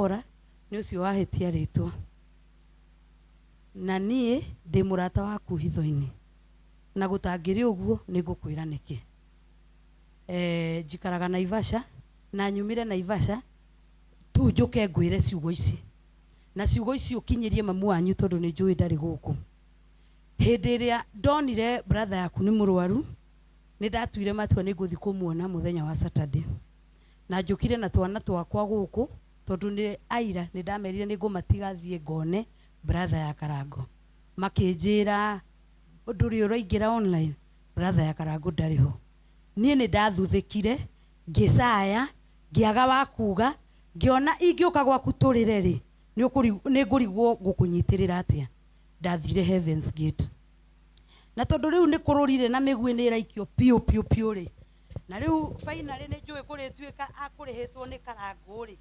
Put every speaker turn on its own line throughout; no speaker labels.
ora ni ucio wahetia ritwa na nie ndi murata waku hitho-ini na gutangiri uguo ningukwira niki jikaraga Naivasha na nyumire Naivasha tu njuke ngwire ciugo ici na ciugo ici ukinyirie mamu wanyu tondu ni njui ndari guku hindi ria ndonire brother yaku ni murwaru ni ndatuire matua ni nguthi kumuona muthenya wa Saturday na njukire na twana twakwa guku tondu ni aira ni ndamerire ni ngumatiga thie ngone brother ya Karango makinjira nduri uraingira online brother ya Karango ndariho nie ni ndathuthikire ngisaya ngiaga wa kuga ngiona ingiuka gwaku turire ri ni ngurigwo gukunyitirira atia ndathire Heaven's Gate na tondu riu ni kururire na migwi ni iraikio piu ri na riu finally ni njui kurituika akurihitwo ni Karango ri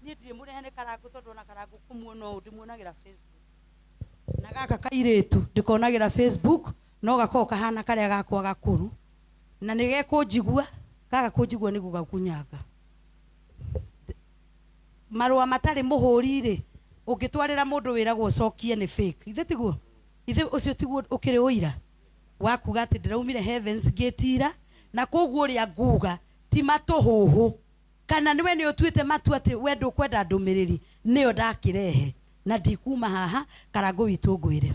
ni ndire murehe ni Karango tondu na Karango kumuona ndimuonagira Facebook na gaka kairetu ndikonagira Facebook no gako kahana karia gakwa gakuru na nigekunjigua gaga kunjigua ni gugakunyanga marua matari muhuri ri ungitwarira mundu wiragwo cokie ni fake ithe tiguo ithe ucio tiguo ukiri uira wakuga ati ndiraumire Heaven's Gate ira na koguo ria nguga ti matuhuhu kana niwe ni utuite matu ati wendo kwenda ndumiriri niyo ndakirehe na ndikuma haha Karango witu ngwire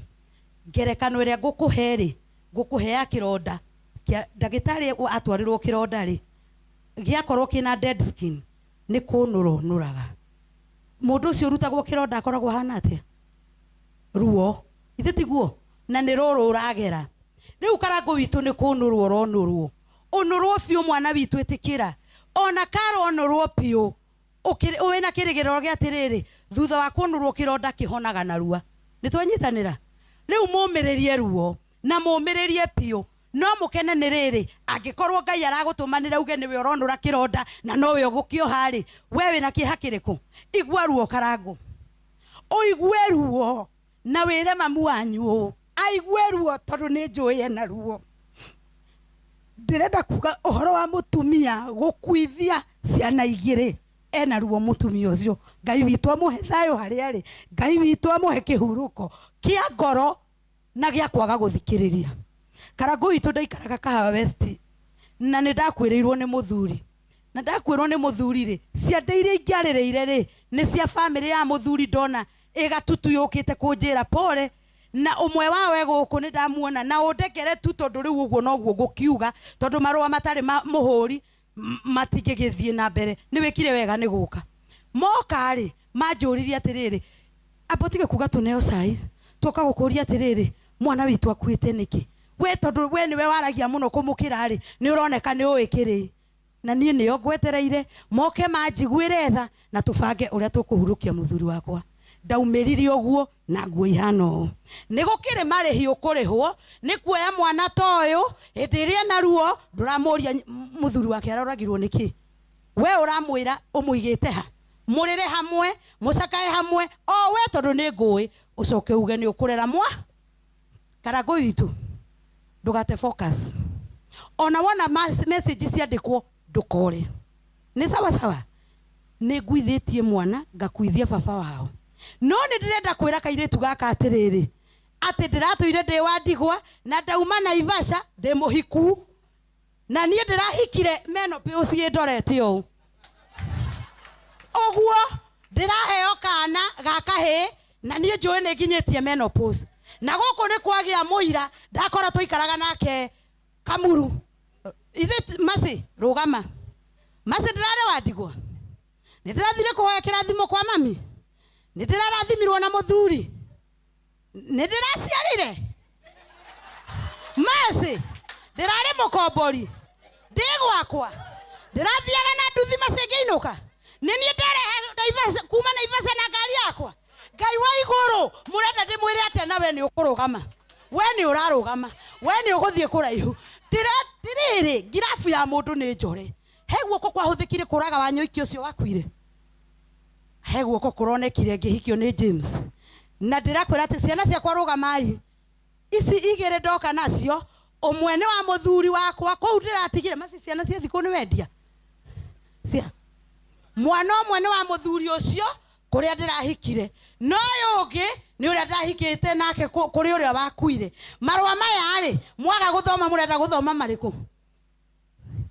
ngerekano iria ngukuheri ngukuhea kironda kia ndagitari atwarirwo kironda ri giakorwo kina dead skin ni kunuro nuraga mundu ucio rutagwo kironda akoragwo hana atia ruo ithe tiguo na ni roro uragera riu Karango witu ni kunurwo ronurwo unurwo biu mwana witu etikira ona karo onurwo piu wena kirigiro gia tiriri thutha wa kunurwo kironda kihonaga na rua nitwanyitanira riu mumirerie ruo na mumirerie piu no mukene ni riri angikorwo Ngai aragutumanira uge niwe uronura kironda na nowe ugukio hari wewe na kihakiriku igwa ruo Karango uigwe ruo na wire mamu wanyu aigwe ruo tondu ni njui na ruo ndirenda kuga uhoro wa mutumia gukuithia ciana igiri ena ruo mutumia ucio Ngai witu amuhe thayo hari ari Ngai witu amuhe kihuruko kia ngoro na gia kwaga guthikiriria Karango witu ndaikaraga Kahawa West na ni ndakwirirwo ni muthuri na ndakwirwo ni muthuri ri ciande iria ingiarireire ri ni cia family ya muthuri ndona igatutuyukite kunjira pole na umwe wawe guku ni ndamuona na undekere tu tondu riu uguo noguo ngukiuga tondu marua matari muhuri matingigithie na mbere ni wikire wega ni guka moka ri manjuririe atiriri apotige kuga tuneo sai tuka gukuria atiriri mwana witu akuite niki we tondu we niwe waragia muno kumukira ri ni uroneka ni uikiri na nie ni ogwetereire moke manjiguire tha na tubange uria tukuhurukia muthuri wakwa ndaumiririe uguo na nguo ihano ni gukire marihi ukurihwo ni kuoya mwana toyo indirie na ruo nduramuria muthuri wake aroragirwo niki we uramwira umuigite ha murire hamwe musakae hamwe o we tondu ni ngui ucoke uge ni ukurera mwa Karango witu ndugate focus ona wona message ciandikwo ndukore ni sawa sawa ni ngwithitie mwana ngakuithia baba wao no ni ndirenda kwira kairetu gaka atiriri ati ndiratuire ndi wa ndigwa na ndauma Naivasha ndi muhiku na nie ndirahikire menopause ndorete u oguo ndiraheo kana gakahi na nie njui ni nginyitie menopause na guku ni kwagia muira ndakora tuikaraga nake Kamuru ithe masi rugama masi ndirare wa ndigwa ni ndirathire kuhoya kirathimo kwa mami ni ndirarathimirwo na muthuri ni ndiraciarire masi ndirari mukombori ndigwakwa ndirathiaga na nduthi macingiinuka ni nie nderehe Naivasha kuma Naivasha na ngari yakwa Ngai wa iguru murenda ndimwire ate nawe ni ukurugama we ni urarugama we ni uguthie kuraihu tiriri girafu ya mundu ni njore heguo ko kwahuthikire kuraga wa nyoiki ucio wakwire heguo ko kuronekire ngihikio ni James na ndirakwira ati ciana cia kwa rugamai ici igire ndoka nacio umwene wa muthuri wakwa ko ndiratigire maci ciana cia thiku ni wendia cia mwana umwe ni wa muthuri ucio kuria ndirahikire no yungi ni uria ndahikite nake kuri uria wakuire marwa maya ri mwaga guthoma murenda guthoma mariku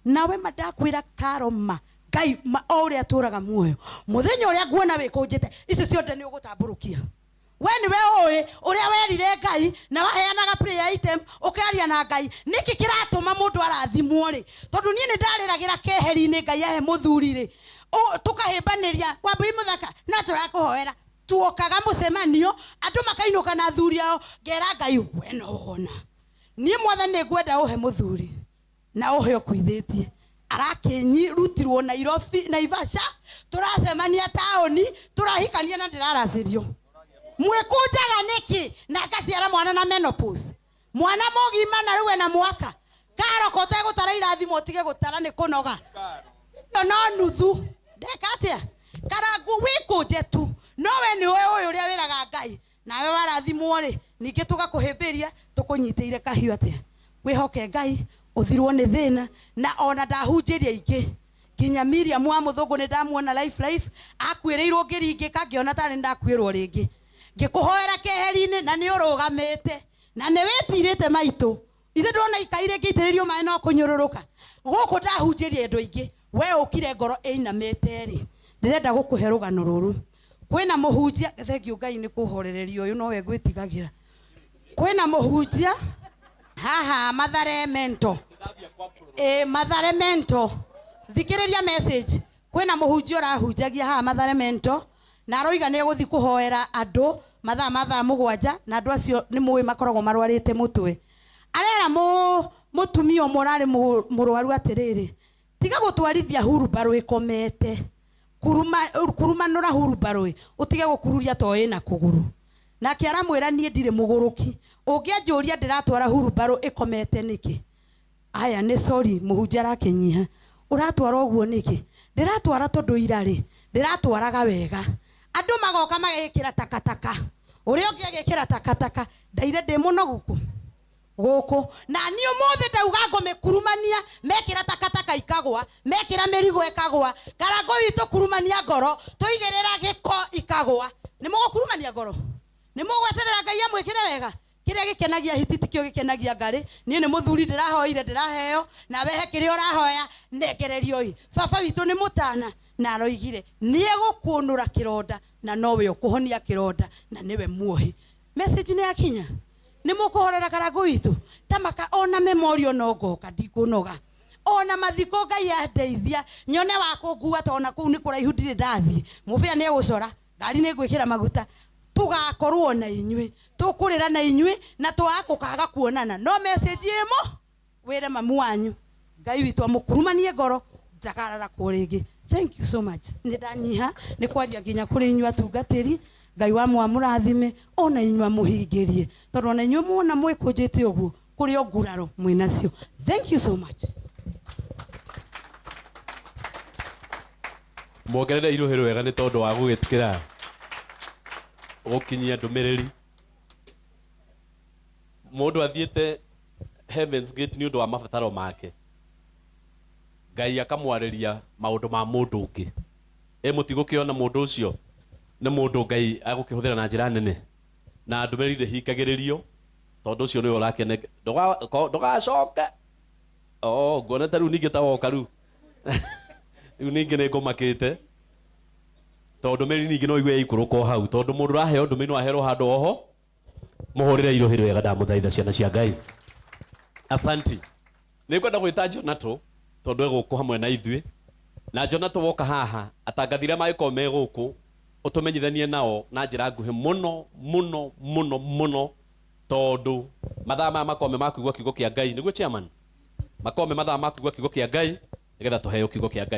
nawe madakwira Karoma Ngai o uria turaga muoyo muthenya uria nguona wikunjite ici ciothe ni ugutamburukia we niwe oe uria werire Ngai na waheanaga prayer item ukiaria na Ngai niki kiratuma mundu arathimwo ri tondu nie ni ndariragira keheri-ini Ngai ahe muthuri ri tukahembaniria wambu muthaka na turakuhoera tuokaga mucemanio andu makainuka na thuri ao ngera Ngai we no wona nie mwathani ngwenda uhe muthuri na uhe okuithitie arakenyi rutirwo Nairobi Naivasha turacemania taoni turahikania na ndiraracirio mwekunjaga niki na ngaciara mwana na menopause mwana mugima na riwe na mwaka Karoko tegutara irathimo tige gutara ni kunoga no nuthu ndekatia karagu wikunje tu nowe ni we uria wiraga Ngai nawe warathimwo ri ningi tugakuhimbiria tukunyiteire kahiu atia wihoke Ngai uthirwo ni thina na ona ndahunjiria ingi kinya Miriam wa muthungu ni ndamuona life akwireirwo ngiringi kangiona tani ndakwirwo ringi ngikuhoera keheri-ini na ni urugamite na ni witirite maitu ithe ndona ikaire ngitiririo mai no kunyururuka guku ndahunjiria andu aingi we ukire ngoro einamite ri ndirenda gukuhe rugano ruru kwina muhunjia thengiu Ngai ni kuhorereria uyu no we gwitigagira kwina muhunjia haha Matharemento Matharemento thikiriria message kwina muhunjia urahunjagia haha Matharemento na aroiga ni guthi kuhoera andu mathaa mugwanja na andu acio ni muwi makoragwo marwarite mutwe arera mutumia umurari murwaru atiriri tiga gutwarithia hurubaru ikomete kurumanura hurubaru utige gukururia toyi na kuguru nake aramwira nie ndire muguruki ungianjuria ndiratwara hurubaru ikomete niki aya ni sorry muhunjia arakinyiha uratwara uguo niki ndiratwara tondu irari ndiratwaraga wega andu magoka magekira takataka uria ungi agekira takataka ndaire ndi muno guku na ni umuthi ndauga ngumikurumania mekira takataka ikagwa mekira mirigo ikagwa karago itu kurumania ngoro tuigirira giko ikagwa ni mugukurumania ngoro ni mugweterera Ngai amwikire wega kiria gikenagia hititi kio gikenagia ngari nie ni muthuri ndirahoire ndiraheo na wehe kiria urahoya negererio baba witu ni mutana na aroigire nie gukunura kironda na nowe ukuhonia kironda na niwe muohi message ni yakinya ni mukuhorera karago witu tamaka ona memorio no goka ndikunoga ona mathiko Ngai andeithia nyone wako ngua tona kuu ni kuraihu ndire ndathi mubia ni gucora ngari ni gwikira maguta tugakorwo na inyui tukurira na inyui na twakukaga kuonana no message imo wire mamu wanyu Ngai witu amukurumanie ngoro ndakarara kuringi thank you so much nidanyiha ni kwaria nginya kuri inyua tungatiri Ngai wa mwamurathime ona inyua muhingirie tondu ona inyua muona mwikunjite uguo kuri oguraro mwinacio thank you so much
mwongerere iruhiro wega ni tondu wa gugitikira gukinyia ndumiriri mundu athiete Heaven's Gate ni undu wa mabataro make Ngai akamwariria maundu ma mundu ungi mutigokiona mundu ucio ni mundu Ngai agukihuthira na njira nene na ndumiriri hingagiririo tondu ucio niwe urakene ndugacoke ngona ta riu ningi tawoka riu riu ningi ni ngumakite tondu ndumiriri ningi no igwe ikuruko hau tondu mundu raheo ndumiriri no aherwo handu oho muhurire iruhiro wega ndamuthaitha ciana cia Ngai asanti nikwenda gwita Jonato tondu eguku hamwe na ithui na Jonato woka haha atangathire maiko me guku utumenyithanie nao na njira nguhi muno tondu mathaa maya makome makuigwa kiugo kia Ngai niguo chairman makome mathaa makuigwa kiugo kia Ngai nigetha tuheo kiugo kia Ngai.